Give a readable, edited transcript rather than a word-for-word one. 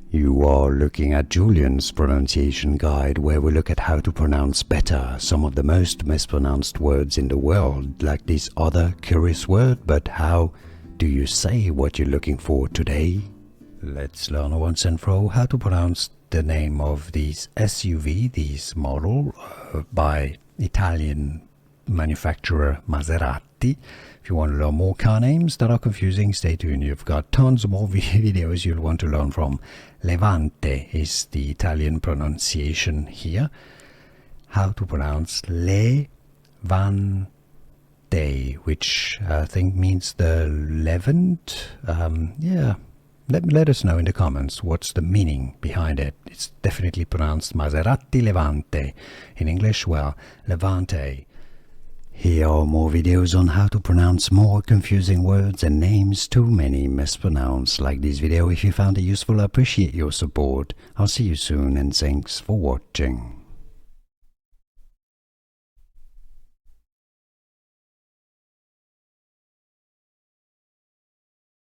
You are looking at Julian's pronunciation guide, where we look at how to pronounce better some of the most mispronounced words in the world, like this other curious word. But how do you say what you're looking for today? Let's learn once and for all how to pronounce the name of this SUV, this model by Italian manufacturer Maserati. If you want to learn more car names that are confusing, stay tuned. You've got tons more videos you'll want to learn from. Levante is the Italian pronunciation here. How to pronounce Levante, which I think means the Levant. Let us know in the comments what's the meaning behind it. It's definitely pronounced Maserati Levante. In English, well, Levante. Here are more videos on how to pronounce more confusing words and names too many mispronounced. Like this video if you found it useful. I appreciate your support. I'll see you soon and thanks for watching.